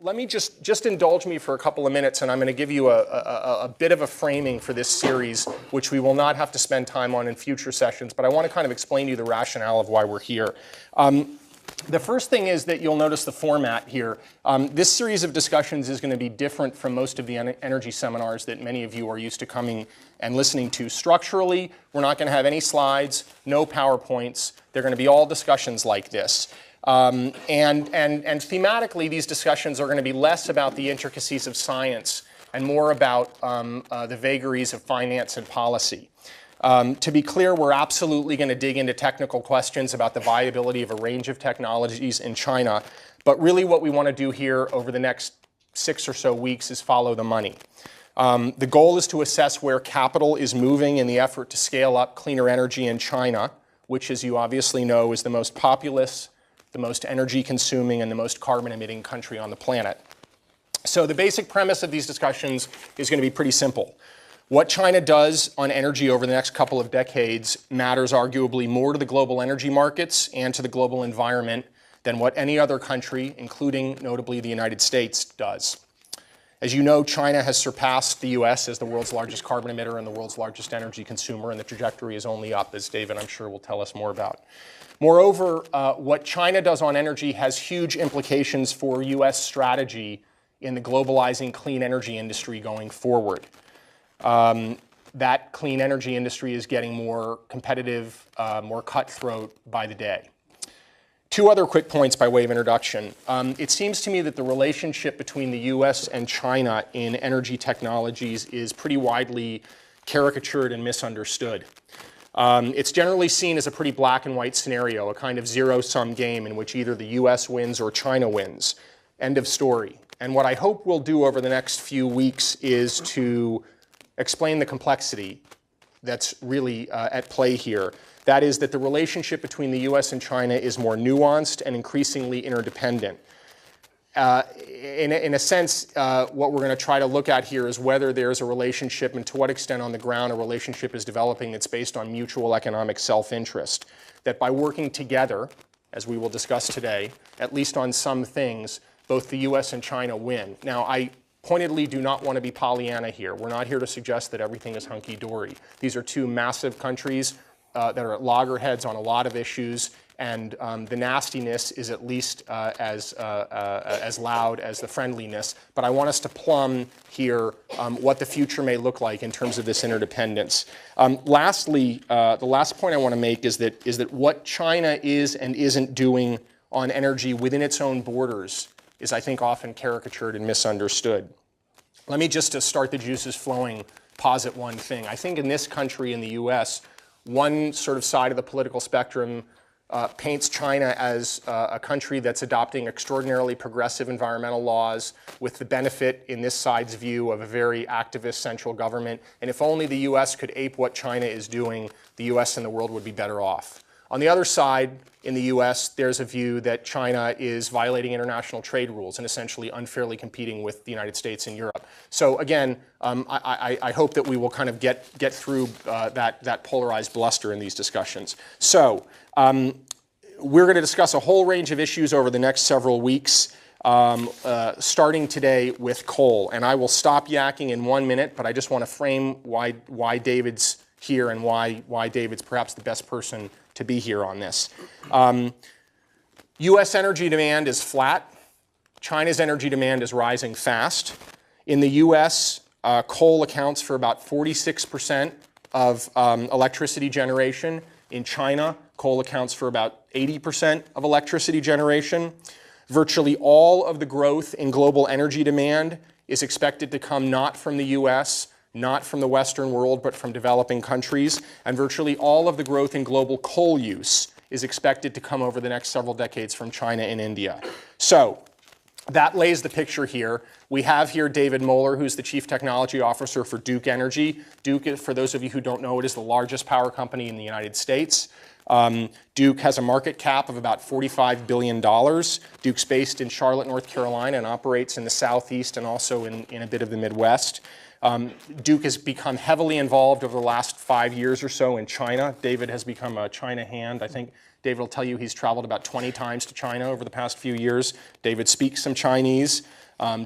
let me just indulge me for a couple of minutes, and I'm going to give you a bit of a framing for this series, which we will not have to spend time on in future sessions, but I want to kind of explain to you the rationale of why we're here. The first thing is that you'll notice the format here. This series of discussions is going to be different from most of the energy seminars that many of you are used to coming and listening to. Structurally, we're not going to have any slides, no PowerPoints. They're going to be all discussions like this. And thematically, these discussions are going to be less about the intricacies of science and more about the vagaries of finance and policy. To be clear, we're absolutely going to dig into technical questions about the viability of a range of technologies in China. But really what we want to do here over the next 6 or so weeks is follow the money. The goal is to assess where capital is moving in the effort to scale up cleaner energy in China, which, as you obviously know, is the most populous, the most energy consuming, and the most carbon emitting country on the planet. So the basic premise of these discussions is going to be pretty simple. What China does on energy over the next couple of decades matters arguably more to the global energy markets and to the global environment than what any other country, including notably the United States, does. As you know, China has surpassed the US as the world's largest carbon emitter and the world's largest energy consumer, and the trajectory is only up, as David, I'm sure, will tell us more about. Moreover, what China does on energy has huge implications for US strategy in the globalizing clean energy industry going forward. That clean energy industry is getting more competitive, more cutthroat by the day. 2 other quick points by way of introduction. It seems to me that the relationship between the US and China in energy technologies is pretty widely caricatured and misunderstood. It's generally seen as a pretty black and white scenario, a kind of zero-sum game in which either the US wins or China wins. End of story. And what I hope we'll do over the next few weeks is to explain the complexity that's really at play here. That is that the relationship between the US and China is more nuanced and increasingly interdependent. In a sense, what we're going to try to look at here is whether there's a relationship and to what extent on the ground a relationship is developing that's based on mutual economic self-interest. That by working together, as we will discuss today, at least on some things, both the US and China win. Now, I pointedly do not want to be Pollyanna here. We're not here to suggest that everything is hunky-dory. These are 2 massive countries that are at loggerheads on a lot of issues, and the nastiness is at least as loud as the friendliness. But I want us to plumb here what the future may look like in terms of this interdependence. Lastly, the last point I want to make is that what China is and isn't doing on energy within its own borders is, I think, often caricatured and misunderstood. Let me just, to start the juices flowing, posit one thing. I think in this country, in the US, one sort of side of the political spectrum paints China as a country that's adopting extraordinarily progressive environmental laws with the benefit, in this side's view, of a very activist central government. And if only the US could ape what China is doing, the US and the world would be better off. On the other side, in the US, there's a view that China is violating international trade rules and essentially unfairly competing with the United States and Europe. So again, I hope that we will kind of get through that polarized bluster in these discussions. So we're going to discuss a whole range of issues over the next several weeks, starting today with coal. And I will stop yakking in 1 minute, but I just want to frame why David's here and why David's perhaps the best person to be here on this. US energy demand is flat. China's energy demand is rising fast. In the US, coal accounts for about 46% of electricity generation. In China, coal accounts for about 80% of electricity generation. Virtually all of the growth in global energy demand is expected to come not from the US, not from the Western world, but from developing countries. And virtually all of the growth in global coal use is expected to come over the next several decades from China and India. So that lays the picture here. We have here David Mohler, who's the Chief Technology Officer for Duke Energy. Duke, for those of you who don't know, it is the largest power company in the United States. Duke has a market cap of about $45 billion. Duke's based in Charlotte, North Carolina, and operates in the Southeast and also in a bit of the Midwest. Duke has become heavily involved over the last 5 years or so in China. David has become a China hand. I think David will tell you he's traveled about 20 times to China over the past few years. David speaks some Chinese.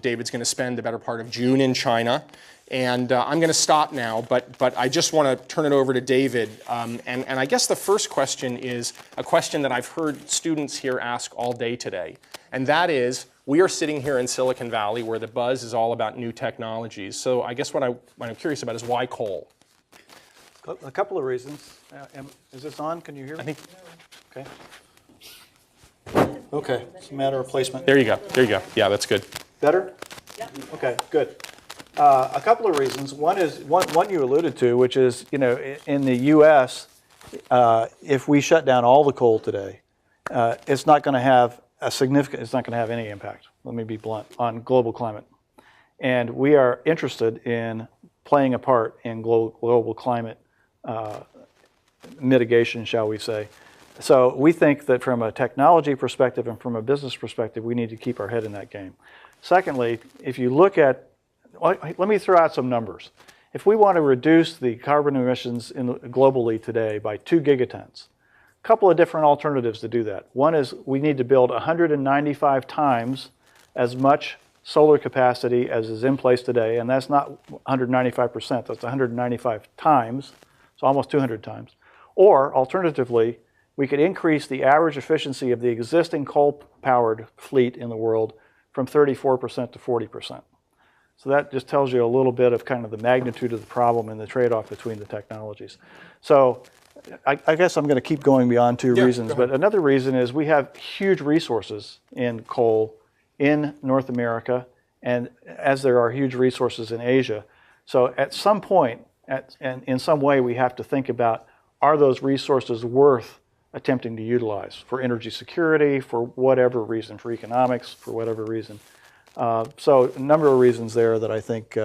David's going to spend the better part of June in China. And I'm going to stop now, but I just want to turn it over to David. And I guess the first question is a question that I've heard students here ask all day today. And that is, we are sitting here in Silicon Valley where the buzz is all about new technologies. So I guess what I'm curious about is why coal? A couple of reasons. Is this on? Can you hear me? I think. Okay. Okay. It's a matter of placement. There you go. There you go. Yeah, that's good. Better? Yep. Okay, good. A couple of reasons. One is one you alluded to, which is, in the U.S., if we shut down all the coal today, it's not going to have it's not going to have any impact, let me be blunt, on global climate. And we are interested in playing a part in global climate mitigation, shall we say. So we think that from a technology perspective and from a business perspective, we need to keep our head in that game. Secondly, if you look at, let me throw out some numbers. If we want to reduce the carbon emissions globally today by 2 gigatons, a couple of different alternatives to do that. One is we need to build 195 times as much solar capacity as is in place today, and that's not 195%, that's 195 times, so almost 200 times. Or, alternatively, we could increase the average efficiency of the existing coal-powered fleet in the world from 34% to 40%. So that just tells you a little bit of kind of the magnitude of the problem and the trade-off between the technologies. So I guess I'm going to keep going beyond two reasons, but another reason is we have huge resources in coal in North America, and as there are huge resources in Asia. So at some point, and in some way, we have to think about, are those resources worth attempting to utilize for energy security, for whatever reason, for economics, for whatever reason. So a number of reasons there that I think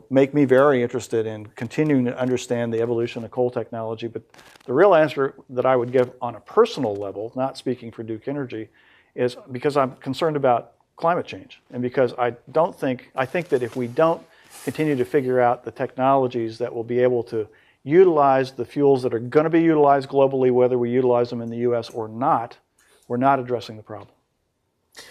make me very interested in continuing to understand the evolution of coal technology. But the real answer that I would give on a personal level, not speaking for Duke Energy, is because I'm concerned about climate change, and because I think that if we don't continue to figure out the technologies that will be able to utilize the fuels that are going to be utilized globally, whether we utilize them in the U.S. or not, we're not addressing the problem.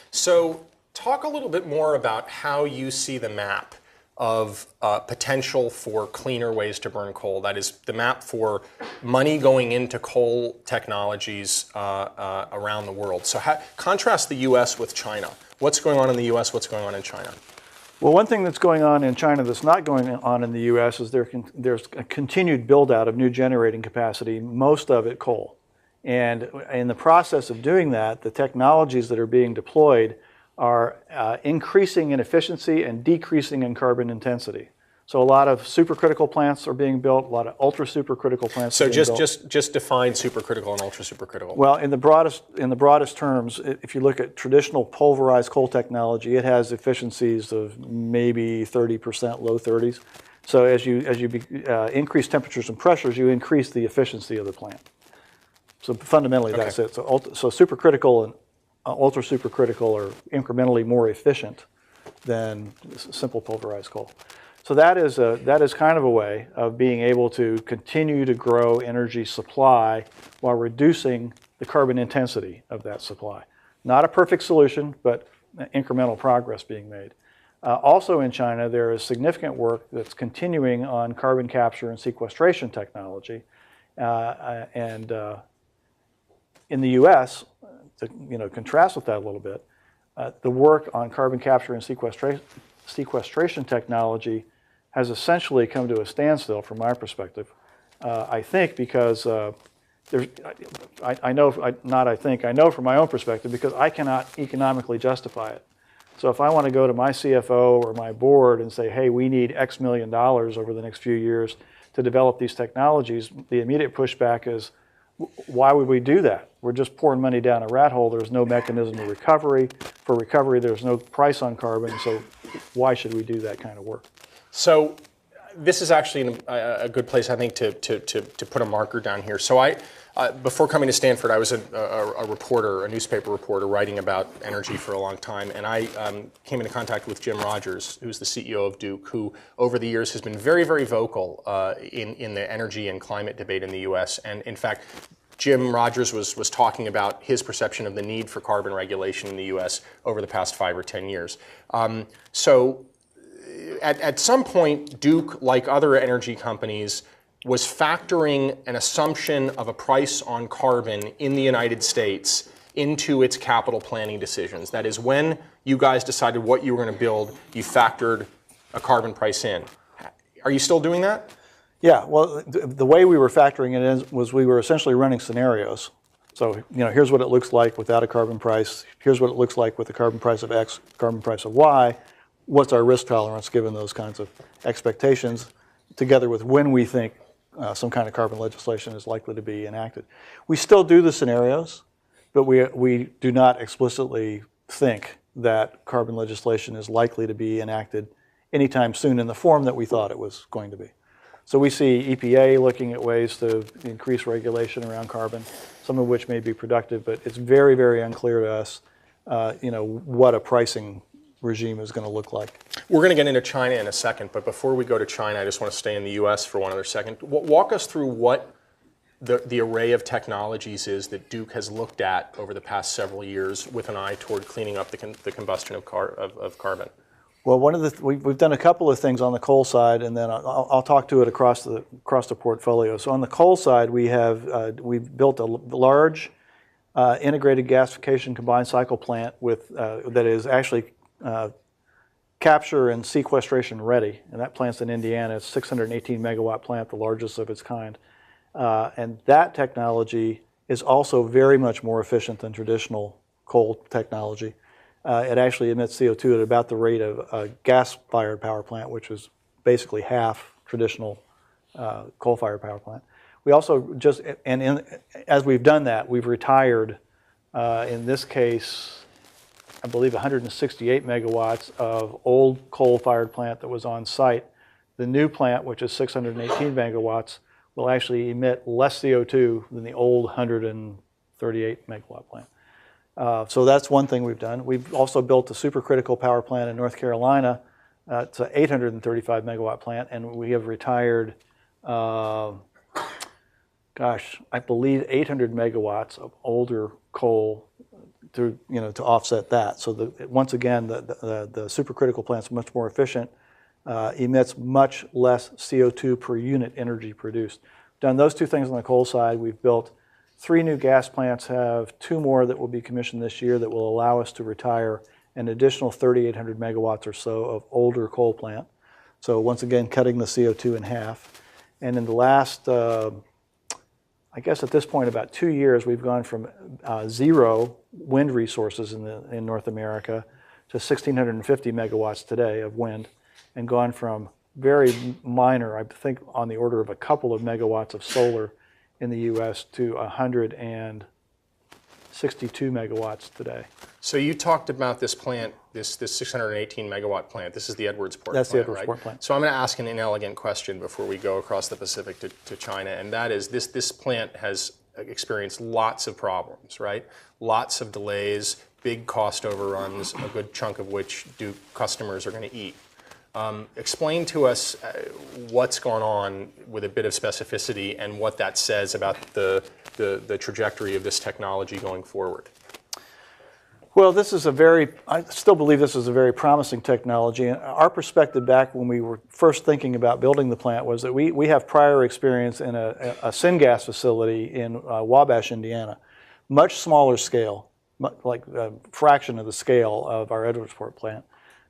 So talk a little bit more about how you see the map of potential for cleaner ways to burn coal. That is, the map for money going into coal technologies around the world. So contrast the U.S. with China. What's going on in the U.S., what's going on in China? Well, one thing that's going on in China that's not going on in the U.S. is there's a continued build-out of new generating capacity, most of it coal. And in the process of doing that, the technologies that are being deployed are increasing in efficiency and decreasing in carbon intensity. So a lot of supercritical plants are being built, a lot of ultra-supercritical plants are being built. So just define supercritical and ultra-supercritical. Well, in the broadest terms, if you look at traditional pulverized coal technology, it has efficiencies of maybe 30%, low 30s. So as you increase temperatures and pressures, you increase the efficiency of the plant. So fundamentally, that's it. So supercritical and ultra-supercritical are incrementally more efficient than simple pulverized coal. So that is kind of a way of being able to continue to grow energy supply while reducing the carbon intensity of that supply. Not a perfect solution, but incremental progress being made. Also in China, there is significant work that's continuing on carbon capture and sequestration technology. And in the U.S., to contrast with that a little bit, the work on carbon capture and sequestration technology has essentially come to a standstill from my perspective. I think because I know from my own perspective, because I cannot economically justify it. So if I want to go to my CFO or my board and say, hey, we need X million dollars over the next few years to develop these technologies, the immediate pushback is, why would we do that? We're just pouring money down a rat hole. There's no mechanism of recovery. For recovery, there's no price on carbon, so why should we do that kind of work? So this is actually a good place, I think, to put a marker down here. So before coming to Stanford, I was a reporter, a newspaper reporter, writing about energy for a long time, and I came into contact with Jim Rogers, who's the CEO of Duke, who over the years has been very, very vocal in the energy and climate debate in the U.S. And in fact, Jim Rogers was talking about his perception of the need for carbon regulation in the U.S. over the past 5 or 10 years. So at some point, Duke, like other energy companies, was factoring an assumption of a price on carbon in the United States into its capital planning decisions. That is, when you guys decided what you were going to build, you factored a carbon price in. Are you still doing that? Yeah, well, the way we were factoring it in was we were essentially running scenarios. So, here's what it looks like without a carbon price. Here's what it looks like with the carbon price of X, carbon price of Y. What's our risk tolerance given those kinds of expectations, together with when we think some kind of carbon legislation is likely to be enacted. We still do the scenarios, but we do not explicitly think that carbon legislation is likely to be enacted anytime soon in the form that we thought it was going to be. So we see EPA looking at ways to increase regulation around carbon, some of which may be productive, but it's very, very unclear to us, what a pricing regime is going to look like. We're going to get into China in a second, but before we go to China, I just want to stay in the U.S. for one other second. Walk us through what the array of technologies is that Duke has looked at over the past several years with an eye toward cleaning up the combustion of carbon. Well, we've done a couple of things on the coal side, and then I'll talk to it across the portfolio. So on the coal side, we've built a large integrated gasification combined cycle plant that is actually capture and sequestration ready, and that plant's in Indiana. It's a 618 megawatt plant, the largest of its kind, and that technology is also very much more efficient than traditional coal technology. It actually emits CO2 at about the rate of a gas-fired power plant, which is basically half traditional coal-fired power plant. We also as we've done that, we've retired, in this case, I believe 168 megawatts of old coal-fired plant that was on site. The new plant, which is 618 megawatts, will actually emit less CO2 than the old 138 megawatt plant. So that's one thing we've done. We've also built a supercritical power plant in North Carolina. It's an 835 megawatt plant, and we have retired, I believe 800 megawatts of older coal to offset that. So once again, the supercritical plant's much more efficient, emits much less CO2 per unit energy produced. Done those two things on the coal side. We've built 3 new gas plants, have 2 more that will be commissioned this year that will allow us to retire an additional 3,800 megawatts or so of older coal plant. So once again, cutting the CO2 in half. And in the last, I guess at this point, about 2 years, we've gone from 0 wind resources in North America to 1,650 megawatts today of wind, and gone from very minor, I think on the order of a couple of megawatts of solar in the U.S. to 162 megawatts today. So you talked about this plant, this 618 megawatt plant. This is the Edwardsport plant, That's the Edwardsport right? plant. So I'm going to ask an inelegant question before we go across the Pacific to China, and that is this plant has experienced lots of problems, right? Lots of delays, big cost overruns, a good chunk of which Duke customers are going to eat. Explain to us what's going on with a bit of specificity and what that says about the trajectory of this technology going forward. Well, I still believe this is a very promising technology. And our perspective back when we were first thinking about building the plant was that we have prior experience in a syngas facility in Wabash, Indiana. Much smaller scale, like a fraction of the scale of our Edwardsport plant.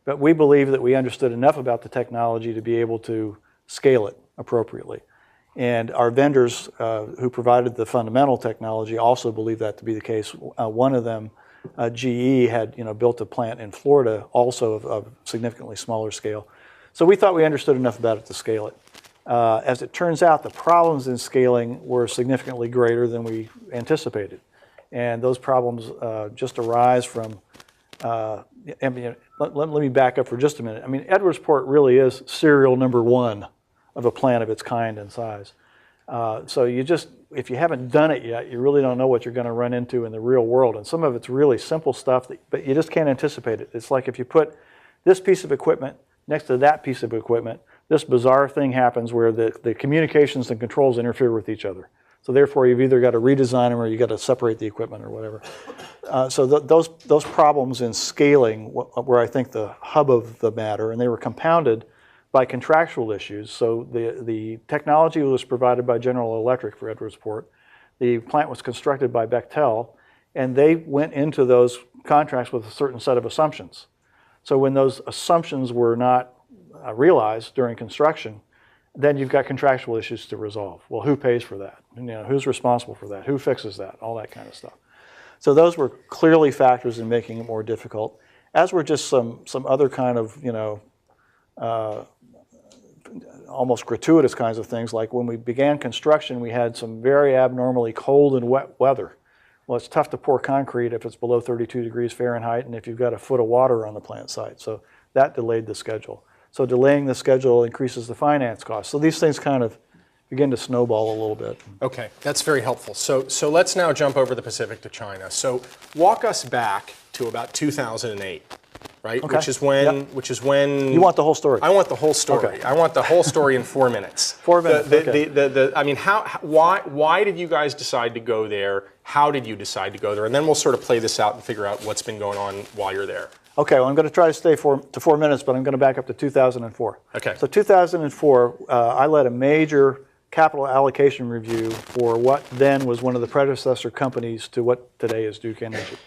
But we believe that we understood enough about the technology to be able to scale it appropriately. And our vendors who provided the fundamental technology also believe that to be the case. One of them, GE, had built a plant in Florida, also of significantly smaller scale. So we thought we understood enough about it to scale it. As it turns out, the problems in scaling were significantly greater than we anticipated. And those problems just arise from let me back up for just a minute. I mean, Edwardsport really is serial number 1 of a plant of its kind and size. So if you haven't done it yet, you really don't know what you're going to run into in the real world. And some of it's really simple stuff, but you just can't anticipate it. It's like if you put this piece of equipment next to that piece of equipment, this bizarre thing happens where the communications and controls interfere with each other. So therefore, you've either got to redesign them or you got to separate the equipment or whatever. So those problems in scaling were, I think, the hub of the matter, and they were compounded by contractual issues. So the technology was provided by General Electric for Edwardsport. The plant was constructed by Bechtel, and they went into those contracts with a certain set of assumptions. So when those assumptions were not realized during construction, then you've got contractual issues to resolve. Well, who pays for that? And, who's responsible for that? Who fixes that? All that kind of stuff. So those were clearly factors in making it more difficult, as were just some other kind of, almost gratuitous kinds of things. Like when we began construction, we had some very abnormally cold and wet weather. Well, it's tough to pour concrete if it's below 32 degrees Fahrenheit and if you've got a foot of water on the plant site. So that delayed the schedule. So delaying the schedule increases the finance costs. So these things kind of begin to snowball a little bit. Okay, that's very helpful. So let's now jump over the Pacific to China. So walk us back to about 2008, right? Okay. Which is when You want the whole story? I want the whole story. Okay. I want the whole story in 4 minutes. 4 minutes. Okay. I mean, why did you guys decide to go there? How did you decide to go there? And then we'll sort of play this out and figure out what's been going on while you're there. Okay, well, I'm going to try to stay to 4 minutes, but I'm going to back up to 2004. Okay. So 2004, I led a major capital allocation review for what then was one of the predecessor companies to what today is Duke Energy.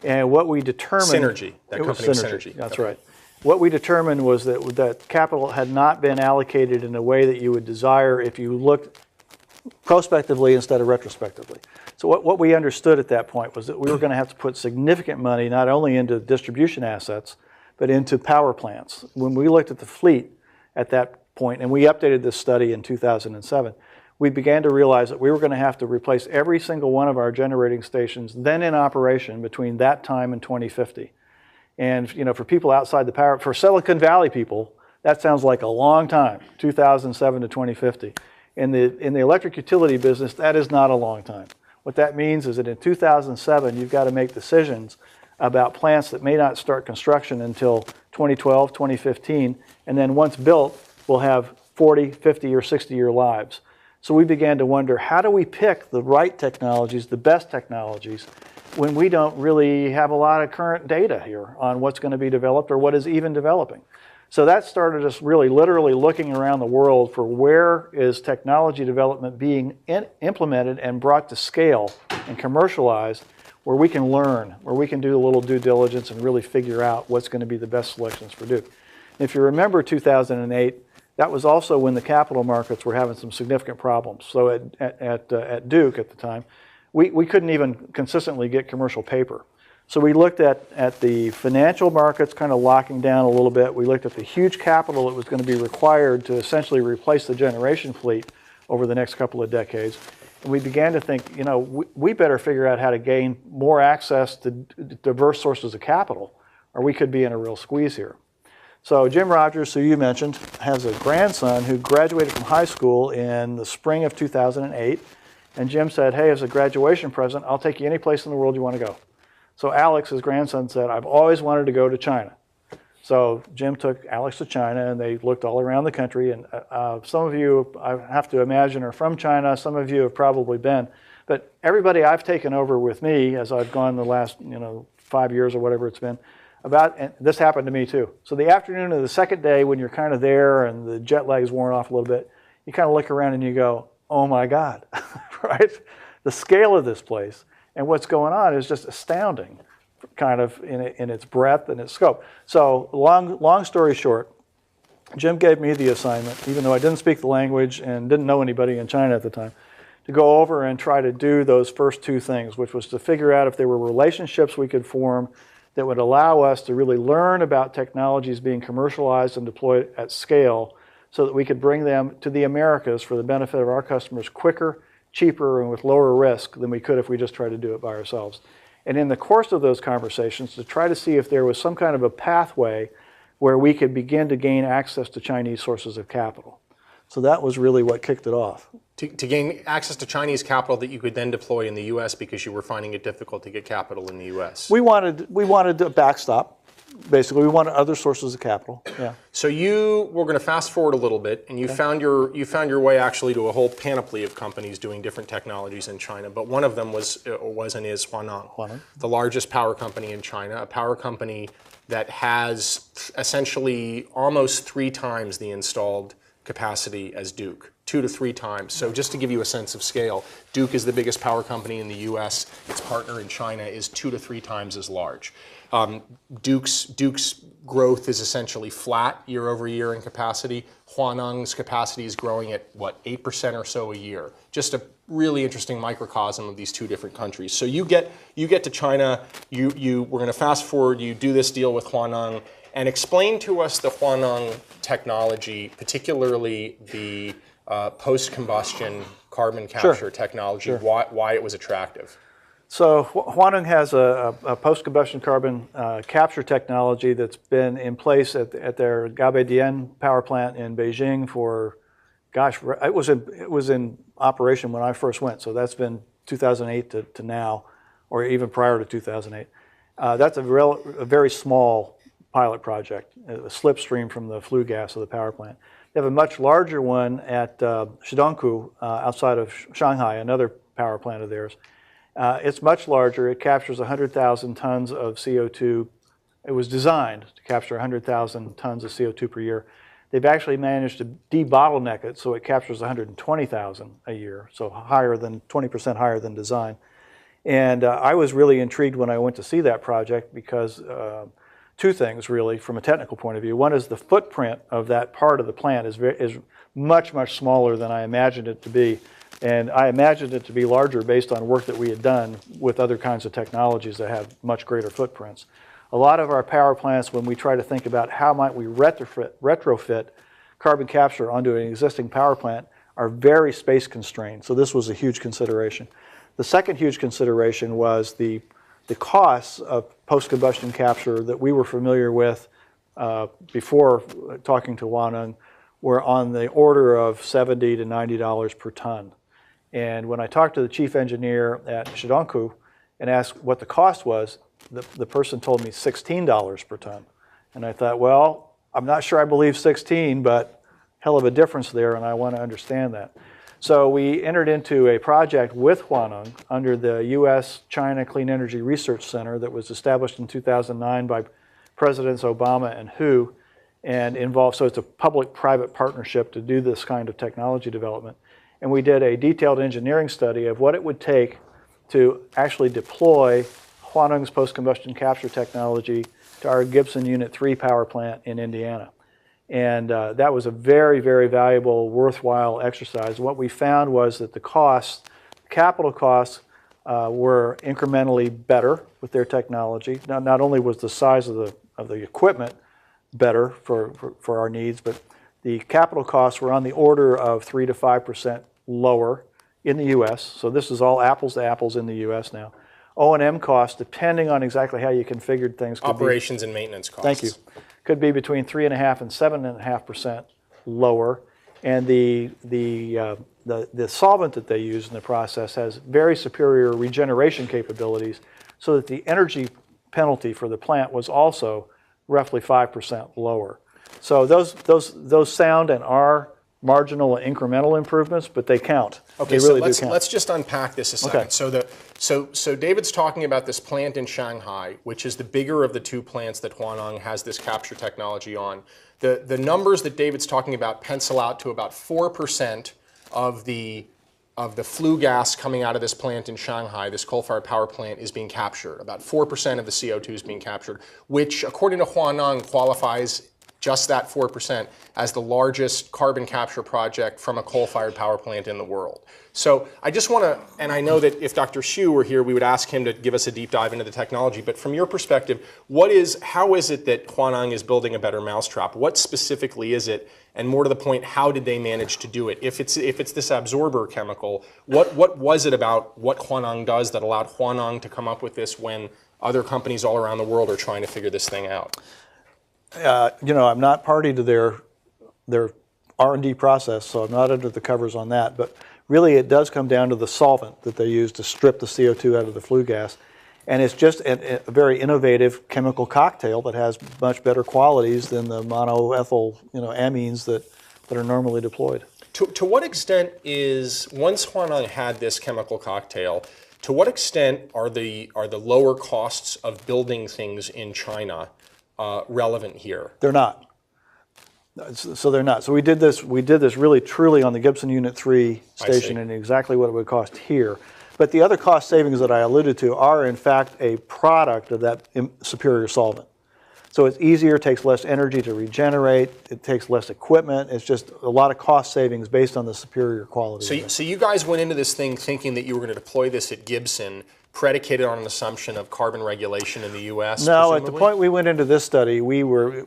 And what we determined... Synergy. That company was Synergy. That's right. What we determined was that capital had not been allocated in a way that you would desire if you looked prospectively instead of retrospectively. So what we understood at that point was that we were going to have to put significant money not only into distribution assets, but into power plants. When we looked at the fleet at that point, and we updated this study in 2007, we began to realize that we were going to have to replace every single one of our generating stations then in operation between that time and 2050. And for people outside the power, for Silicon Valley people, that sounds like a long time, 2007 to 2050. In the electric utility business, that is not a long time. What that means is that in 2007, you've got to make decisions about plants that may not start construction until 2012, 2015, and then once built, will have 40, 50, or 60-year lives. So we began to wonder, how do we pick the right technologies, the best technologies, when we don't really have a lot of current data here on what's going to be developed or what is even developing? So that started us really literally looking around the world for where is technology development being implemented and brought to scale and commercialized, where we can learn, where we can do a little due diligence and really figure out what's going to be the best selections for Duke. If you remember 2008, that was also when the capital markets were having some significant problems. So at Duke at the time, we couldn't even consistently get commercial paper. So we looked at the financial markets kind of locking down a little bit. We looked at the huge capital that was going to be required to essentially replace the generation fleet over the next couple of decades. And we began to think, we better figure out how to gain more access to diverse sources of capital, or we could be in a real squeeze here. So Jim Rogers, who you mentioned, has a grandson who graduated from high school in the spring of 2008. And Jim said, hey, as a graduation present, I'll take you any place in the world you want to go. So Alex, his grandson, said, I've always wanted to go to China. So Jim took Alex to China, and they looked all around the country. And some of you, I have to imagine, are from China. Some of you have probably been. But everybody I've taken over with me, as I've gone the last 5 years or whatever it's been, and this happened to me too. So the afternoon of the second day, when you're kind of there and the jet lag is worn off a little bit, you kind of look around and you go, oh my God, right? The scale of this place and what's going on is just astounding, kind of in its breadth and its scope. So long story short, Jim gave me the assignment, even though I didn't speak the language and didn't know anybody in China at the time, to go over and try to do those first two things, which was to figure out if there were relationships we could form that would allow us to really learn about technologies being commercialized and deployed at scale so that we could bring them to the Americas for the benefit of our customers quicker, cheaper, and with lower risk than we could if we just tried to do it by ourselves. And in the course of those conversations, to try to see if there was some kind of a pathway where we could begin to gain access to Chinese sources of capital. So that was really what kicked it off. To gain access to Chinese capital that you could then deploy in the U.S. because you were finding it difficult to get capital in the U.S. We wanted a backstop. basically, we wanted other sources of capital. Yeah. So we're going to fast forward a little bit, and you found your way actually to a whole panoply of companies doing different technologies in China. But one of them was and is Huaneng, the largest power company in China, a power company that has essentially almost 3 times the installed capacity as Duke, 2 to 3 times. So just to give you a sense of scale, Duke is the biggest power company in the U.S. Its partner in China is 2 to 3 times as large. Duke's growth is essentially flat year over year in capacity. Huaneng's capacity is growing at, 8% or so a year. Just a really interesting microcosm of these 2 different countries. So you get to China, we're going to fast forward, you do this deal with Huaneng, and explain to us the Huaneng technology, particularly the post-combustion carbon capture technology, why it was attractive. So Huaneng has a post-combustion carbon capture technology that's been in place at their Gabeidian power plant in Beijing for, gosh, it was in operation when I first went. So that's been 2008 to now, or even prior to 2008. That's a very small pilot project, a slipstream from the flue gas of the power plant. They have a much larger one at Shidongku outside of Shanghai, another power plant of theirs. It's much larger. It captures 100,000 tons of CO2. It was designed to capture 100,000 tons of CO2 per year. They've actually managed to debottleneck it so it captures 120,000 a year, so 20% higher than design. And I was really intrigued when I went to see that project because 2 things really from a technical point of view. One is the footprint of that part of the plant is much, much smaller than I imagined it to be. And I imagined it to be larger based on work that we had done with other kinds of technologies that have much greater footprints. A lot of our power plants, when we try to think about how might we retrofit carbon capture onto an existing power plant, are very space constrained. So this was a huge consideration. The second huge consideration was the costs of post-combustion capture that we were familiar with before talking to Huaneng were on the order of $70 to $90 per ton. And when I talked to the chief engineer at Shidongku and asked what the cost was, the person told me $16 per ton. And I thought, well, I'm not sure I believe 16, but hell of a difference there, and I want to understand that. So we entered into a project with Huaneng under the U.S.-China Clean Energy Research Center that was established in 2009 by Presidents Obama and Hu, and involved, so it's a public-private partnership to do this kind of technology development. And we did a detailed engineering study of what it would take to actually deploy Huaneng's post-combustion capture technology to our Gibson Unit 3 power plant in Indiana. And that was a very, very valuable, worthwhile exercise. What we found was that the capital costs were incrementally better with their technology. Now, not only was the size of the equipment better for our needs, but the capital costs were on the order of 3 to 5% lower in the U.S. So this is all apples to apples in the U.S. now. O&M costs, depending on exactly how you configured things, operations and maintenance costs. Thank you. Could be between 3.5% and 7.5% lower, and the solvent that they use in the process has very superior regeneration capabilities, so that the energy penalty for the plant was also roughly 5% lower. So those sound and are marginal and incremental improvements, but they count. Okay, they really so do count. let's just unpack this a second. Okay. So David's talking about this plant in Shanghai, which is the bigger of the 2 plants that Huaneng has this capture technology on. The numbers that David's talking about pencil out to about 4% of the flue gas coming out of this plant in Shanghai, this coal-fired power plant, is being captured. About 4% of the CO2 is being captured, which, according to Huaneng, qualifies just that 4% as the largest carbon capture project from a coal-fired power plant in the world. So I just want to, and I know that if Dr. Xu were here, we would ask him to give us a deep dive into the technology, but from your perspective, how is it that Huaneng is building a better mousetrap? What specifically is it? And more to the point, how did they manage to do it? If it's this absorber chemical, what was it about what Huaneng does that allowed Huaneng to come up with this when other companies all around the world are trying to figure this thing out? I'm not party to their R&D process, so I'm not under the covers on that. But really, it does come down to the solvent that they use to strip the CO2 out of the flue gas. And it's just a very innovative chemical cocktail that has much better qualities than the monoethyl amines that are normally deployed. To what extent is, once Huaneng had this chemical cocktail, to what extent are the lower costs of building things in China relevant here? They're not. So they're not. So we did this really truly on the Gibson Unit 3 station and exactly what it would cost here. But the other cost savings that I alluded to are in fact a product of that superior solvent. So it's easier, takes less energy to regenerate, it takes less equipment, it's just a lot of cost savings based on the superior quality. So you guys went into this thing thinking that you were going to deploy this at Gibson, predicated on an assumption of carbon regulation in the U.S.? No, presumably? at the point we went into this study, we were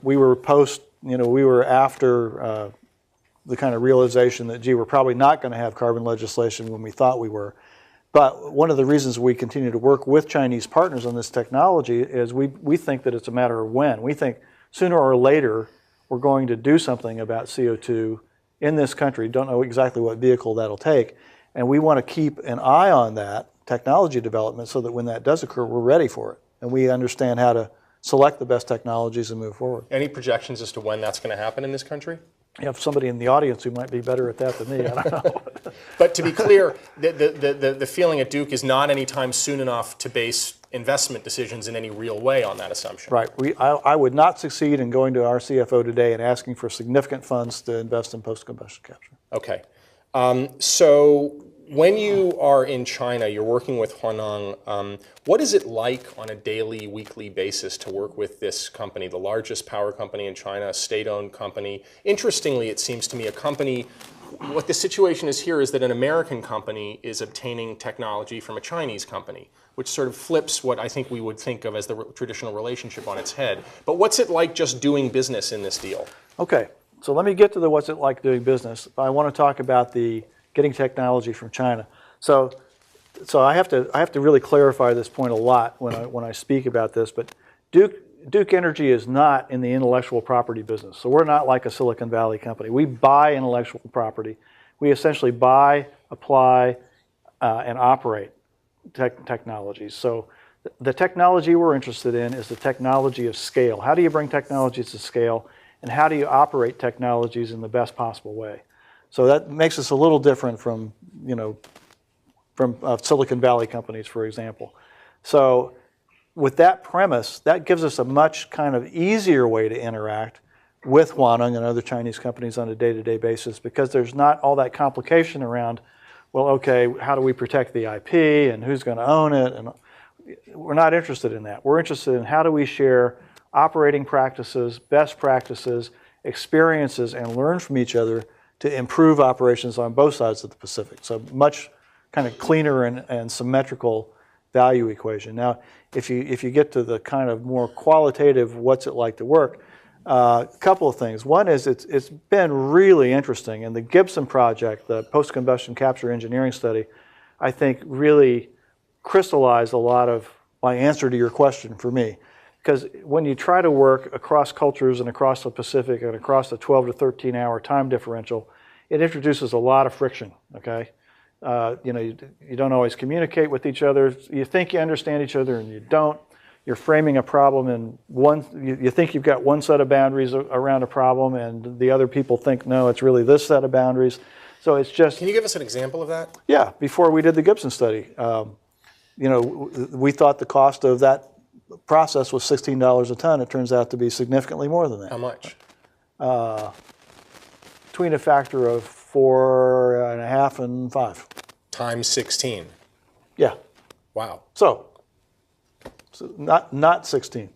after the kind of realization that, gee, we're probably not going to have carbon legislation when we thought we were. But one of the reasons we continue to work with Chinese partners on this technology is we think that it's a matter of when. We think sooner or later we're going to do something about CO2 in this country. Don't know exactly what vehicle that'll take. And we want to keep an eye on that technology development so that when that does occur, we're ready for it. And we understand how to select the best technologies and move forward. Any projections as to when that's going to happen in this country? You have somebody in the audience who might be better at that than me. I don't know. But to be clear, the feeling at Duke is not anytime soon enough to base investment decisions in any real way on that assumption. Right. I would not succeed in going to our CFO today and asking for significant funds to invest in post-combustion capture. Okay. So when you are in China, you're working with Huaneng. What is it like on a daily, weekly basis to work with this company, the largest power company in China, a state-owned company? Interestingly, it seems to me a company, what the situation is here is that an American company is obtaining technology from a Chinese company, which sort of flips what I think we would think of as the traditional relationship on its head. But what's it like just doing business in this deal? Okay, so let me get to the what's it like doing business. I want to talk about the getting technology from China. So I have to really clarify this point a lot when I speak about this. But Duke Energy is not in the intellectual property business. So we're not like a Silicon Valley company. We buy intellectual property. We essentially buy, apply, and operate technologies. So the technology we're interested in is the technology of scale. How do you bring technologies to scale, and how do you operate technologies in the best possible way? So that makes us a little different from Silicon Valley companies, for example. So with that premise, that gives us a much kind of easier way to interact with Huaneng and other Chinese companies on a day-to-day basis, because there's not all that complication around, well, okay, how do we protect the IP and who's going to own it? And we're not interested in that. We're interested in how do we share operating practices, best practices, experiences, and learn from each other to improve operations on both sides of the Pacific. So much kind of cleaner and symmetrical value equation. Now, if you get to the kind of more qualitative, what's it like to work, a couple of things. One is it's been really interesting, and the Gibson project, the post-combustion capture engineering study, I think really crystallized a lot of my answer to your question for me. Because when you try to work across cultures and across the Pacific and across the 12 to 13 hour time differential, it introduces a lot of friction, okay? You don't always communicate with each other. You think you understand each other and you don't. You're framing a problem in you think you've got one set of boundaries around a problem, and the other people think, no, it's really this set of boundaries. So it's just... Can you give us an example of that? Yeah, before we did the Gibson study, we thought the cost of that process was $16 a ton. It turns out to be significantly more than that. How much? Between a factor of 4.5 and 5. Times 16. Yeah. Wow. So not 16.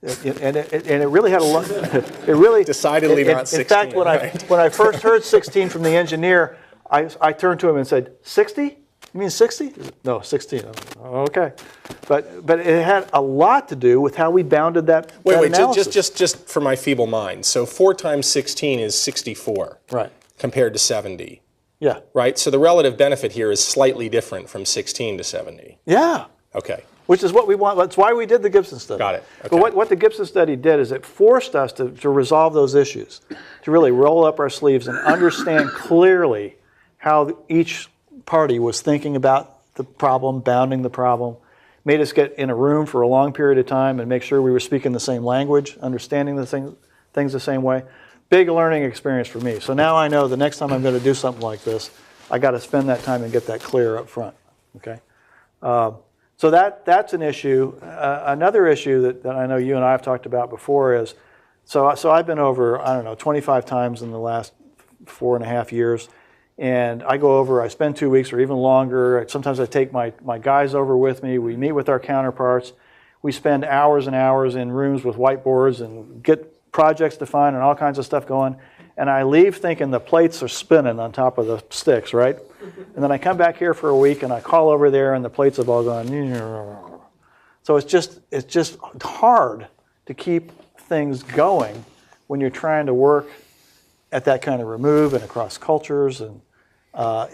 And it really had a lot. It really decidedly not 16. In fact, when I first heard 16 from the engineer, I turned to him and said, 60? You mean 60? No, 16. Okay. But it had a lot to do with how we bounded that analysis. Just for my feeble mind. So 4 times 16 is 64. Right. Compared to 70. Yeah. Right? So the relative benefit here is slightly different from 16 to 70. Yeah. Okay. Which is what we want. That's why we did the Gibson study. Got it. Okay. But what the Gibson study did is it forced us to resolve those issues, to really roll up our sleeves and understand clearly how each party was thinking about the problem, bounding the problem, made us get in a room for a long period of time and make sure we were speaking the same language, understanding the things the same way. Big learning experience for me. So now I know the next time I'm going to do something like this, I got to spend that time and get that clear up front. Okay. So that's an issue. Another issue that I know you and I have talked about before is, so I've been over, I don't know, 25 times in the last 4.5 years. And I go over, I spend 2 weeks or even longer. Sometimes I take my guys over with me. We meet with our counterparts. We spend hours and hours in rooms with whiteboards and get projects defined and all kinds of stuff going. And I leave thinking the plates are spinning on top of the sticks, right? And then I come back here for a week and I call over there and the plates have all gone. So it's just hard to keep things going when you're trying to work at that kind of remove and across cultures, and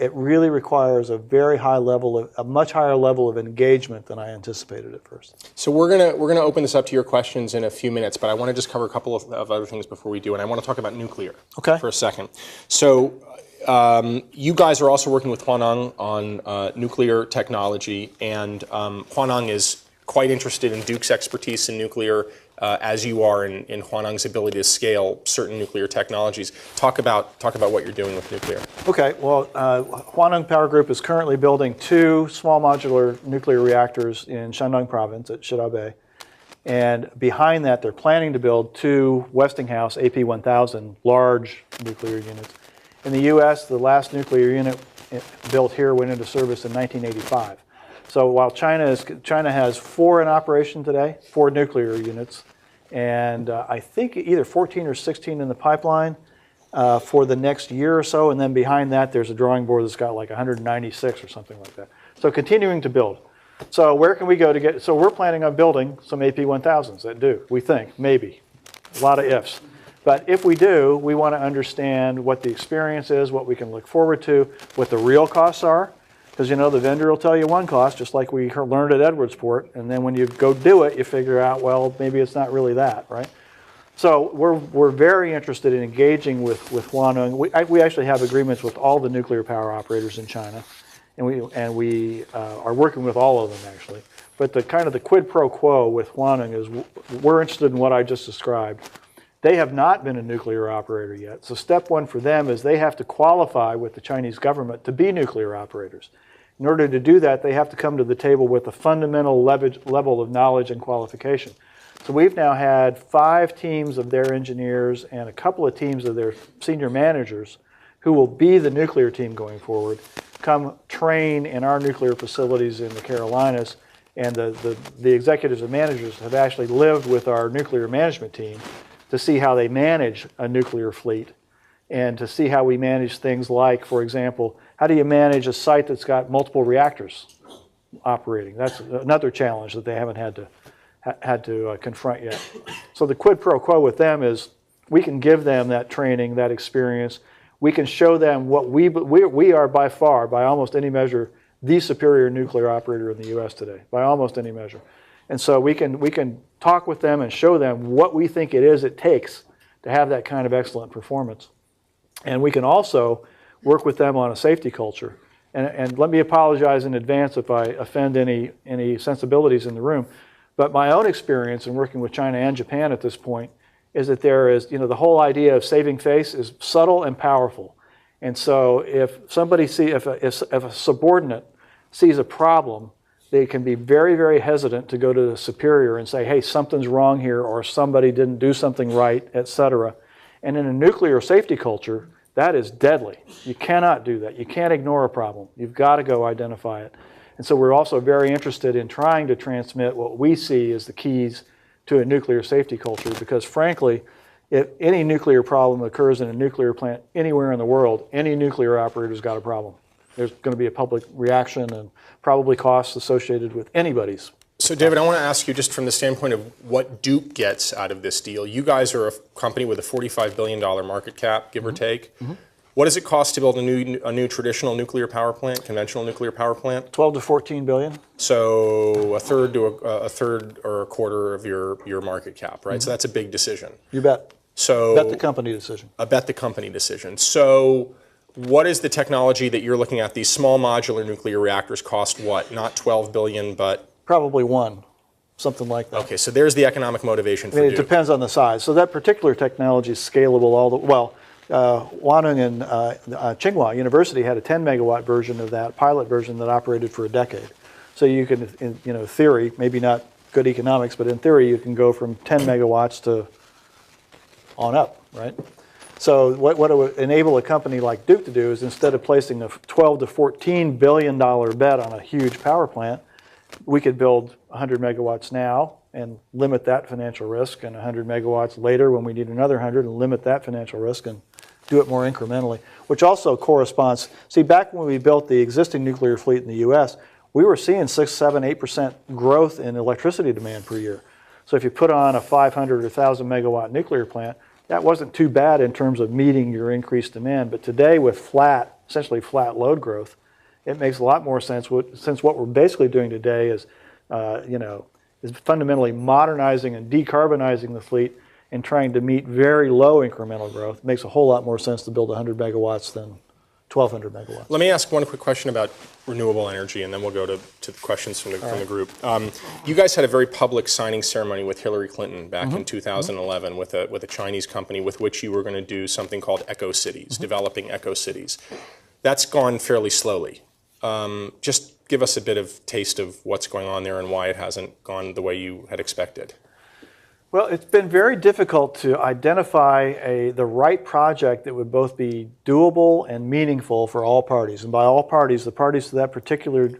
it really requires a very high level a much higher level of engagement than I anticipated at first. So we're gonna open this up to your questions in a few minutes, but I want to just cover a couple of other things before we do, and I want to talk about nuclear for a second. So you guys are also working with Huaneng on nuclear technology, and Huaneng is quite interested in Duke's expertise in nuclear, as you are in Huaneng's ability to scale certain nuclear technologies. Talk about what you're doing with nuclear. Okay, well, Huaneng Power Group is currently building 2 small modular nuclear reactors in Shandong province at Shidaobei. And behind that, they're planning to build 2 Westinghouse AP1000 large nuclear units. In the U.S., the last nuclear unit built here went into service in 1985. So while China has 4 in operation today, 4 nuclear units, and I think either 14 or 16 in the pipeline for the next year or so, and then behind that there's a drawing board that's got like 196 or something like that. So continuing to build. So where can we go to get, so we're planning on building some AP1000s that do, we think, maybe. A lot of ifs. But if we do, we want to understand what the experience is, what we can look forward to, what the real costs are. Because, you know, the vendor will tell you one cost, just like we learned at Edwardsport, and then when you go do it, you figure out, well, maybe it's not really that, right? So we're very interested in engaging with Huaneng. We actually have agreements with all the nuclear power operators in China, and we are working with all of them, actually. But the kind of the quid pro quo with Huaneng is we're interested in what I just described. They have not been a nuclear operator yet. So step 1 for them is they have to qualify with the Chinese government to be nuclear operators. In order to do that, they have to come to the table with a fundamental level of knowledge and qualification. So we've now had 5 teams of their engineers and a couple of teams of their senior managers who will be the nuclear team going forward, come train in our nuclear facilities in the Carolinas, and the executives and managers have actually lived with our nuclear management team to see how they manage a nuclear fleet and to see how we manage things like, for example, how do you manage a site that's got multiple reactors operating? That's another challenge that they haven't had to confront yet. So the quid pro quo with them is we can give them that training, that experience. We can show them what we are by far, by almost any measure, the superior nuclear operator in the U.S. today, by almost any measure. And so we can talk with them and show them what we think it takes to have that kind of excellent performance. And we can also work with them on a safety culture. And let me apologize in advance if I offend any sensibilities in the room. But my own experience in working with China and Japan at this point is that there is, the whole idea of saving face is subtle and powerful. And so if a subordinate sees a problem, they can be very, very hesitant to go to the superior and say, hey, something's wrong here, or somebody didn't do something right, etc. And in a nuclear safety culture, that is deadly. You cannot do that. You can't ignore a problem. You've got to go identify it. And so we're also very interested in trying to transmit what we see as the keys to a nuclear safety culture, because frankly, if any nuclear problem occurs in a nuclear plant anywhere in the world, any nuclear operator's got a problem. There's going to be a public reaction and probably costs associated with anybody's. So David, I want to ask you just from the standpoint of what Duke gets out of this deal. You guys are a company with a $45 billion market cap, give or take. Mm-hmm. What does it cost to build a new traditional nuclear power plant, conventional nuclear power plant? 12 to 14 billion. So a third or a quarter of your market cap, right? Mm-hmm. So that's a big decision. You bet. So bet the company decision. A bet the company decision. So what is the technology that you're looking at? These small modular nuclear reactors cost what? Not 12 billion, but Probably one, something like that. Okay, so there's the economic motivation for I mean, it Duke. depends on the size. So that particular technology is scalable all the well. Wanhong and Tsinghua University had a 10 megawatt version of that pilot version that operated for a decade. So you can, in theory, maybe not good economics, but in theory you can go from 10 megawatts to on up, right? So what it would enable a company like Duke to do is instead of placing a 12 to 14 billion dollar bet on a huge power plant, we could build 100 megawatts now and limit that financial risk, and 100 megawatts later when we need another 100 and limit that financial risk and do it more incrementally, which also corresponds. See, back when we built the existing nuclear fleet in the U.S., we were seeing 6, 7, 8% growth in electricity demand per year. So if you put on a 500 or 1,000 megawatt nuclear plant, that wasn't too bad in terms of meeting your increased demand. But today with essentially flat load growth, it makes a lot more sense. Since what we're basically doing today is, is fundamentally modernizing and decarbonizing the fleet and trying to meet very low incremental growth. It makes a whole lot more sense to build 100 megawatts than 1,200 megawatts. Let me ask one quick question about renewable energy, and then we'll go to questions from the group. You guys had a very public signing ceremony with Hillary Clinton back in 2011 with a Chinese company with which you were going to do something called eco-cities, developing eco-cities. That's gone fairly slowly. Just give us a bit of taste of what's going on there and why it hasn't gone the way you had expected. Well, it's been very difficult to identify the right project that would both be doable and meaningful for all parties. And by all parties, the parties to that particular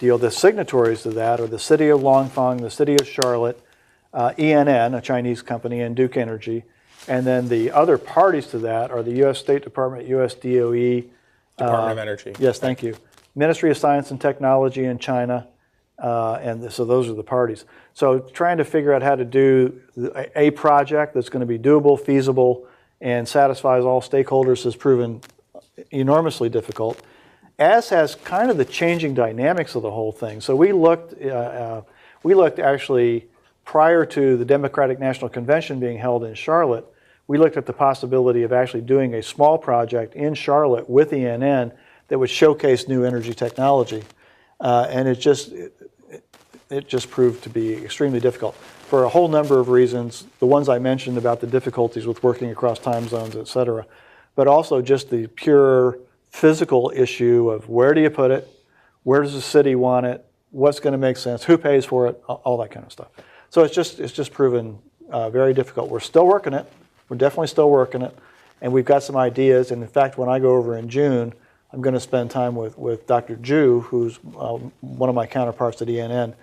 deal, the signatories to that are the City of Longfang, the City of Charlotte, ENN, a Chinese company, and Duke Energy. And then the other parties to that are the U.S. State Department, U.S. DOE. Department of Energy. Yes, thank you. Ministry of Science and Technology in China. And so those are the parties. So trying to figure out how to do a project that's going to be doable, feasible, and satisfies all stakeholders has proven enormously difficult, as has kind of the changing dynamics of the whole thing. So we looked actually prior to the Democratic National Convention being held in Charlotte, we looked at the possibility of actually doing a small project in Charlotte with ENN that would showcase new energy technology. And it just proved to be extremely difficult for a whole number of reasons. The ones I mentioned about the difficulties with working across time zones, et cetera, but also just the pure physical issue of where do you put it, where does the city want it, what's going to make sense, who pays for it, all that kind of stuff. So it's just proven very difficult. We're still working it. We're definitely still working it, and we've got some ideas. And in fact, when I go over in June, I'm going to spend time with Dr. Zhu, who's one of my counterparts at ENN,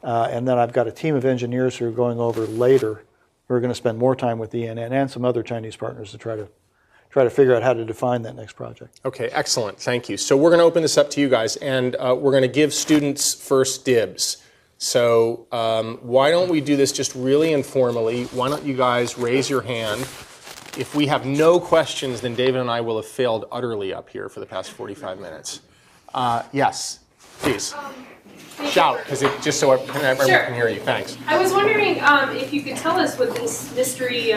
and then I've got a team of engineers who are going over later who are going to spend more time with ENN and some other Chinese partners to try to figure out how to define that next project. Okay, excellent. Thank you. So we're going to open this up to you guys, and we're going to give students first dibs. So why don't we do this just really informally? Why don't you guys raise your hand? If we have no questions, then David and I will have failed utterly up here for the past 45 minutes. Yes, please. Shout, because just so everyone can hear you. Thanks. I was wondering if you could tell us what this mystery